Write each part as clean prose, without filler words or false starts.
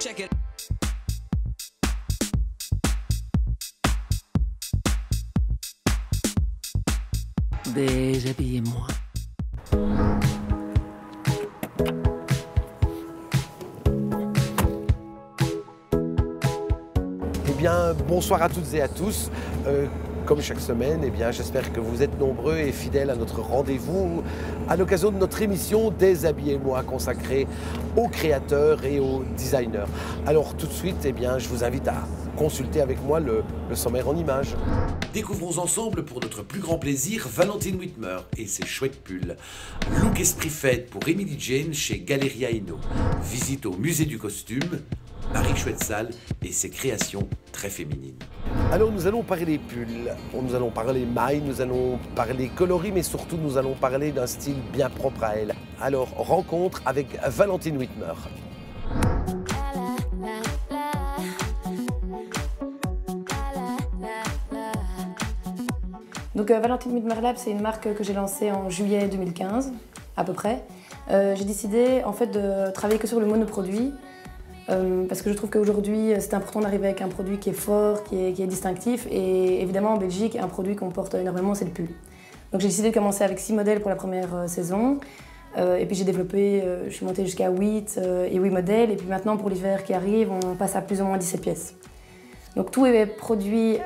Check it. Déshabillez-moi. Eh bien, bonsoir à toutes et à tous. Comme chaque semaine, eh bien, j'espère que vous êtes nombreux et fidèles à notre rendez-vous à l'occasion de notre émission Déshabillez-moi consacrée aux créateurs et aux designers. Alors tout de suite, eh bien, je vous invite à consulter avec moi le sommaire en images. Découvrons ensemble pour notre plus grand plaisir Valentine Whitmer et ses chouettes pulls. Look esprit fête pour Emily Jane chez Galeria Eno. Visite au musée du costume, Marie Chouette-Salle et ses créations très féminines. Alors nous allons parler pulls, nous allons parler mailles, nous allons parler coloris, mais surtout nous allons parler d'un style bien propre à elle. Alors rencontre avec Valentine Whitmer. Donc Valentine Whitmer Lab, c'est une marque que j'ai lancée en juillet 2015, à peu près. J'ai décidé en fait de travailler que sur le monoproduit, parce que je trouve qu'aujourd'hui c'est important d'arriver avec un produit qui est fort, qui est distinctif, et évidemment en Belgique un produit qu'on porte énormément, c'est le pull. Donc j'ai décidé de commencer avec 6 modèles pour la première saison, et puis j'ai développé, je suis montée jusqu'à 8 modèles, et puis maintenant pour l'hiver qui arrive on passe à plus ou moins 17 pièces. Donc tout est produit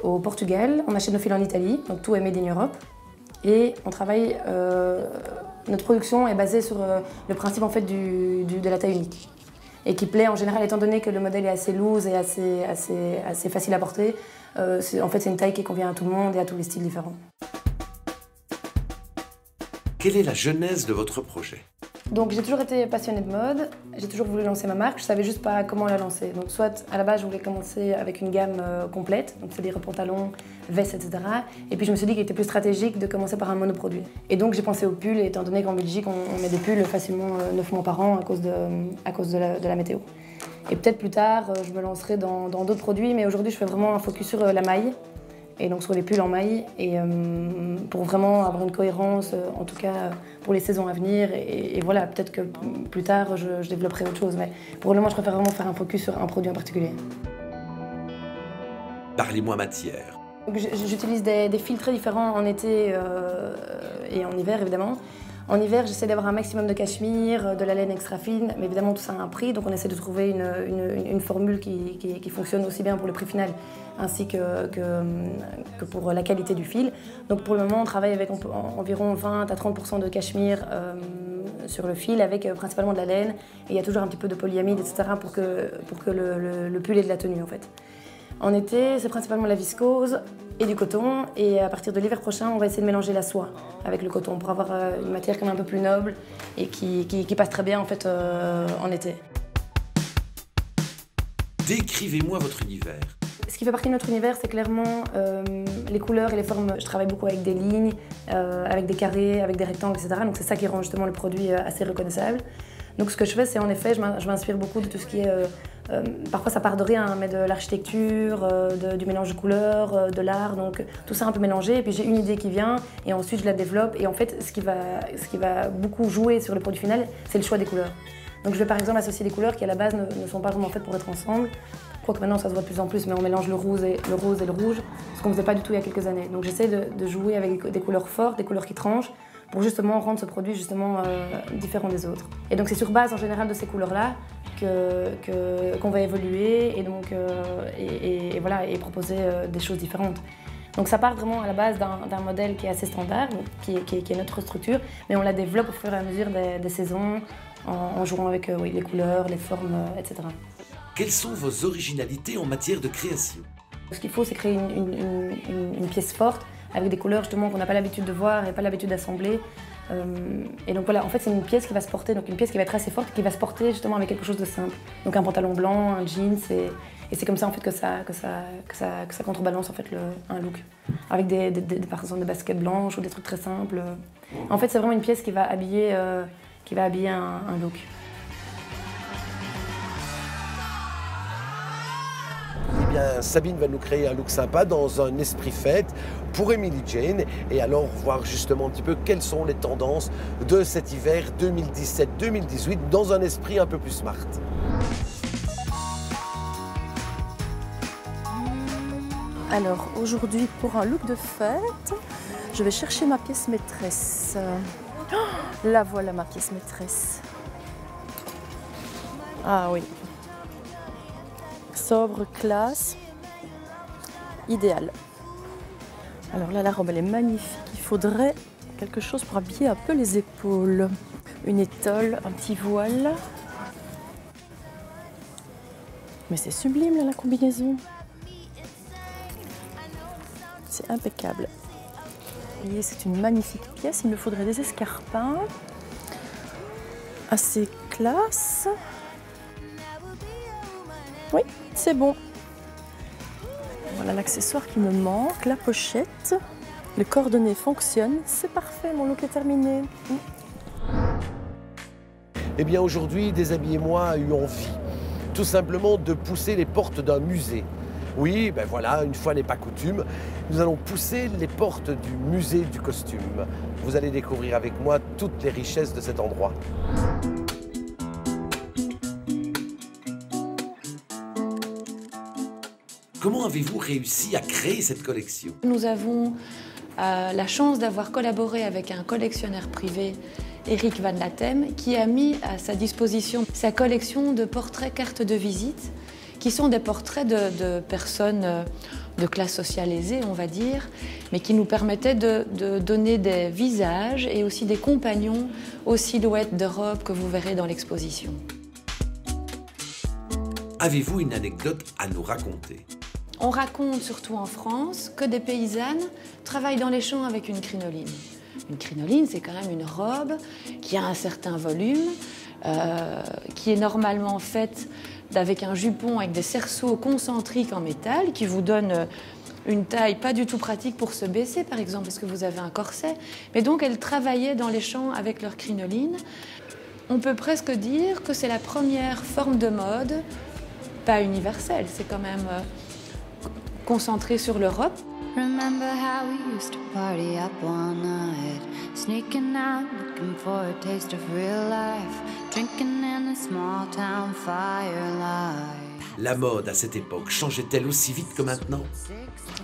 au Portugal, on achète nos fils en Italie, donc tout est made in Europe, et on travaille, notre production est basée sur le principe en fait de la taille unique. Et qui plaît en général, étant donné que le modèle est assez loose et assez facile à porter. En fait, c'est une taille qui convient à tout le monde et à tous les styles différents. Quelle est la genèse de votre projet? Donc j'ai toujours été passionnée de mode, j'ai toujours voulu lancer ma marque, je savais juste pas comment la lancer. Donc soit à la base je voulais commencer avec une gamme complète, donc c'est-à-dire pantalons, vestes, etc. Et puis je me suis dit qu'il était plus stratégique de commencer par un monoproduit. Et donc j'ai pensé aux pulls, étant donné qu'en Belgique on met des pulls facilement 9 mois par an à cause de la météo. Et peut-être plus tard je me lancerai dans d'autres produits, mais aujourd'hui je fais vraiment un focus sur la maille. Et donc sur les pulls en maille, et pour vraiment avoir une cohérence, en tout cas pour les saisons à venir. Et voilà, peut-être que plus tard je développerai autre chose, mais pour le moment je préfère vraiment faire un focus sur un produit en particulier. Parlez-moi matière. J'utilise des fils très différents en été et en hiver évidemment. En hiver, j'essaie d'avoir un maximum de cachemire, de la laine extra fine, mais évidemment tout ça a un prix, donc on essaie de trouver une formule qui fonctionne aussi bien pour le prix final, ainsi que pour la qualité du fil. Donc pour le moment, on travaille avec environ 20 à 30% de cachemire sur le fil, avec principalement de la laine, et il y a toujours un petit peu de polyamide, etc. pour que le pull ait de la tenue en fait. En été, c'est principalement la viscose et du coton, et à partir de l'hiver prochain, on va essayer de mélanger la soie avec le coton pour avoir une matière quand même un peu plus noble et qui passe très bien en fait en été. Décrivez-moi votre univers. Ce qui fait partie de notre univers, c'est clairement les couleurs et les formes. Je travaille beaucoup avec des lignes, avec des carrés, avec des rectangles, etc. Donc c'est ça qui rend justement le produit assez reconnaissable. Donc ce que je fais, c'est en effet, je m'inspire beaucoup de tout ce qui est... parfois ça part de rien, mais de l'architecture, du mélange de couleurs, de l'art, donc tout ça un peu mélangé. Et puis j'ai une idée qui vient, et ensuite je la développe. Et en fait, ce qui va beaucoup jouer sur le produit final, c'est le choix des couleurs. Donc je vais par exemple associer des couleurs qui à la base ne sont pas vraiment faites pour être ensemble. Quoique maintenant ça se voit de plus en plus, mais on mélange le rose et le rouge, ce qu'on ne faisait pas du tout il y a quelques années. Donc j'essaie de jouer avec des couleurs fortes, des couleurs qui tranchent, pour justement rendre ce produit justement différent des autres. Et donc c'est sur base en général de ces couleurs-là qu'on va évoluer et, donc, voilà, et proposer des choses différentes. Donc ça part vraiment à la base d'un modèle qui est assez standard, qui est notre structure, mais on la développe au fur et à mesure des saisons, en jouant avec les couleurs, les formes, etc. Quelles sont vos originalités en matière de création? Ce qu'il faut, c'est créer une pièce forte, avec des couleurs justement qu'on n'a pas l'habitude de voir et pas l'habitude d'assembler. Et donc voilà, en fait c'est une pièce qui va se porter, donc une pièce qui va être assez forte, qui va se porter justement avec quelque chose de simple. Donc un pantalon blanc, un jeans, et c'est comme ça en fait que ça contrebalance en fait un look. Avec par exemple des baskets blanches ou des trucs très simples. En fait c'est vraiment une pièce qui va habiller un look. Eh bien, Sabine va nous créer un look sympa dans un esprit fête pour Emily Jane, et alors voir justement un petit peu quelles sont les tendances de cet hiver 2017-2018 dans un esprit un peu plus smart. Alors aujourd'hui, pour un look de fête, je vais chercher ma pièce maîtresse. Oh, la voilà ma pièce maîtresse. Ah oui. Sobre, classe, idéal. Alors là, la robe, elle est magnifique. Il faudrait quelque chose pour habiller un peu les épaules. Une étole, un petit voile. Mais c'est sublime, là, la combinaison. C'est impeccable. Vous voyez, c'est une magnifique pièce. Il me faudrait des escarpins. Assez classe. Oui, c'est bon. Voilà l'accessoire qui me manque, la pochette. Le coordonnées fonctionne. C'est parfait, mon look est terminé. Eh bien aujourd'hui, Déshabillez-moi a eu envie, tout simplement, de pousser les portes d'un musée. Oui, ben voilà, une fois n'est pas coutume, nous allons pousser les portes du musée du costume. Vous allez découvrir avec moi toutes les richesses de cet endroit. Comment avez-vous réussi à créer cette collection? Nous avons la chance d'avoir collaboré avec un collectionneur privé, Eric Van Latem, qui a mis à sa disposition sa collection de portraits cartes de visite, qui sont des portraits de personnes de classe sociale aisée, on va dire, mais qui nous permettaient de donner des visages et aussi des compagnons aux silhouettes de robes que vous verrez dans l'exposition. Avez-vous une anecdote à nous raconter? On raconte, surtout en France, que des paysannes travaillent dans les champs avec une crinoline. Une crinoline, c'est quand même une robe qui a un certain volume, qui est normalement faite avec un jupon avec des cerceaux concentriques en métal qui vous donnent une taille pas du tout pratique pour se baisser, par exemple, parce que vous avez un corset. Mais donc, elles travaillaient dans les champs avec leur crinoline. On peut presque dire que c'est la première forme de mode, pas universelle, c'est quand même concentré sur l'Europe. Remember how we used to party up one night, sneaking out, looking for a taste of real life, drinking in a small town firelight. La mode à cette époque changeait-elle aussi vite que maintenant?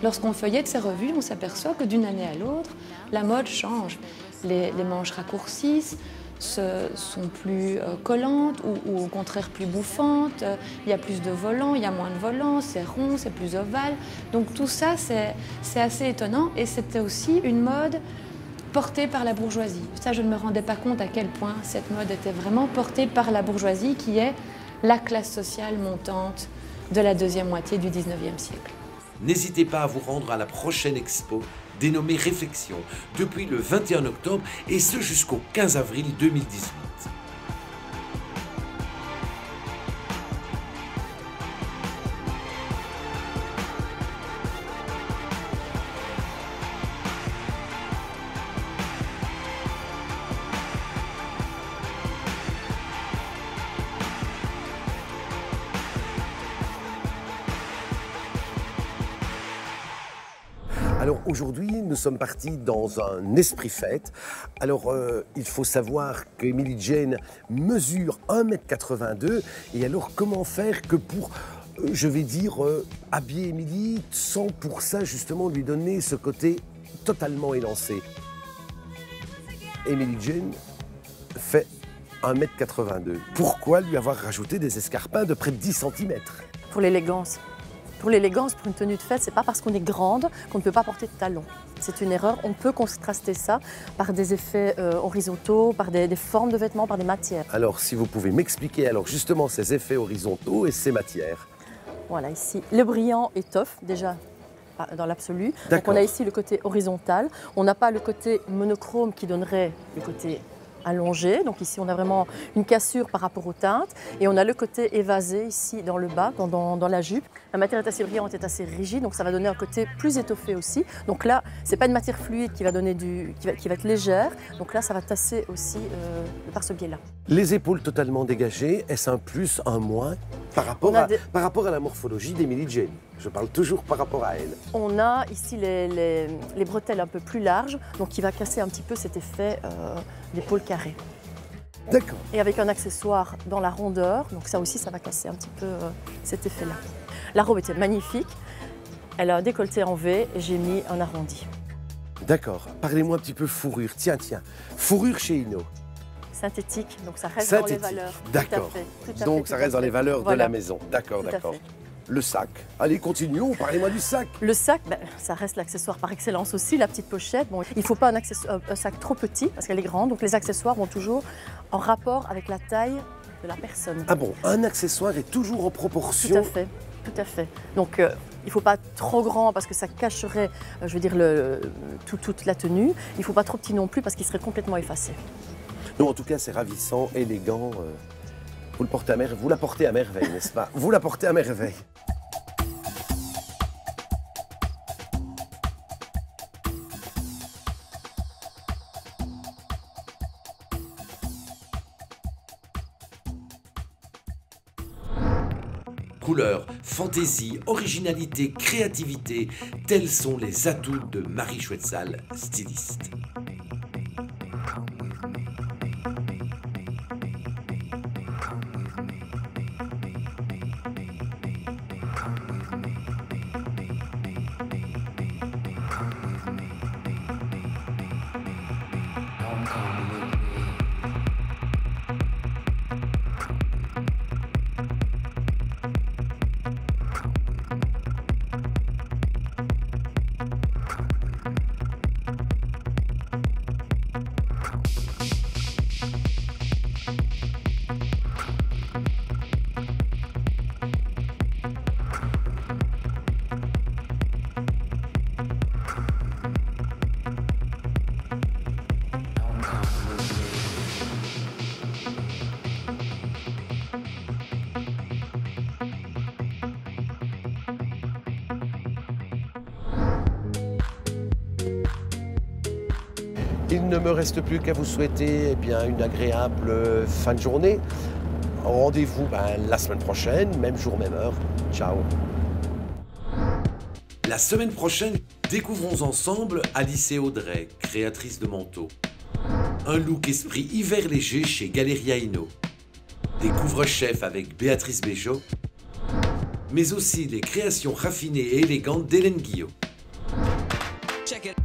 Lorsqu'on feuillette ces revues, on s'aperçoit que d'une année à l'autre, la mode change. Les manches raccourcissent, sont plus collantes ou au contraire plus bouffantes. Il y a plus de volants, il y a moins de volants, c'est rond, c'est plus ovale. Donc tout ça, c'est assez étonnant et c'était aussi une mode portée par la bourgeoisie. Ça, je ne me rendais pas compte à quel point cette mode était vraiment portée par la bourgeoisie qui est la classe sociale montante de la deuxième moitié du 19e siècle. N'hésitez pas à vous rendre à la prochaine expo dénommée Réflexion, depuis le 21 octobre et ce jusqu'au 15 avril 2018. Alors aujourd'hui, nous sommes partis dans un esprit fête. Alors il faut savoir qu'Emily Jane mesure 1,82 m. Et alors comment faire que pour, je vais dire, habiller Emily sans pour ça justement lui donner ce côté totalement élancé. Emily Jane fait 1,82 m. Pourquoi lui avoir rajouté des escarpins de près de 10 cm? Pour l'élégance. Pour l'élégance, pour une tenue de fête, c'est pas parce qu'on est grande qu'on ne peut pas porter de talons. C'est une erreur. On peut contraster ça par des effets horizontaux, par des formes de vêtements, par des matières. Alors, si vous pouvez m'expliquer alors justement ces effets horizontaux et ces matières. Voilà, ici, le brillant étoffe, déjà dans l'absolu. Donc on a ici le côté horizontal. On n'a pas le côté monochrome qui donnerait le côté allongé. Donc ici, on a vraiment une cassure par rapport aux teintes. Et on a le côté évasé ici dans le bas, dans la jupe. La matière est assez brillante, est assez rigide, donc ça va donner un côté plus étoffé aussi. Donc là, c'est pas une matière fluide qui va donner qui va être légère. Donc là, ça va tasser aussi par ce biais-là. Les épaules totalement dégagées, est-ce un plus, un moins par rapport à la morphologie d'Emily Jane? Je parle toujours par rapport à elle. On a ici les bretelles un peu plus larges, donc qui va casser un petit peu cet effet d'épaule carrée. D'accord. Et avec un accessoire dans la rondeur, donc ça aussi, ça va casser un petit peu cet effet-là. La robe était magnifique. Elle a un décolleté en V et j'ai mis un arrondi. D'accord. Parlez-moi un petit peu fourrure. Tiens. Fourrure chez Inno. Synthétique, donc ça reste dans les valeurs. D'accord. Donc ça reste dans les valeurs de la maison. D'accord. Le sac. Allez, continuons. Parlez-moi du sac. Le sac, ça reste l'accessoire par excellence aussi, la petite pochette. Bon, il ne faut pas un sac trop petit parce qu'elle est grande, donc les accessoires vont toujours en rapport avec la taille de la personne. Ah bon, un accessoire est toujours en proportion. Tout à fait. Donc il ne faut pas trop grand parce que ça cacherait, je veux dire, toute la tenue. Il ne faut pas trop petit non plus parce qu'il serait complètement effacé. Non, en tout cas, c'est ravissant, élégant. Vous la portez à merveille, n'est-ce pas? Vous la portez à merveille. Couleur, fantaisie, originalité, créativité, tels sont les atouts de Marie Schwetzal, styliste. Il ne me reste plus qu'à vous souhaiter une agréable fin de journée. Rendez-vous la semaine prochaine, même jour, même heure. Ciao. La semaine prochaine, découvrons ensemble Alice Audrey, créatrice de manteaux. Un look esprit hiver léger chez Galeria Inno. Des couvre-chefs avec Béatrice Béjot. Mais aussi des créations raffinées et élégantes d'Hélène Guillot. Check it.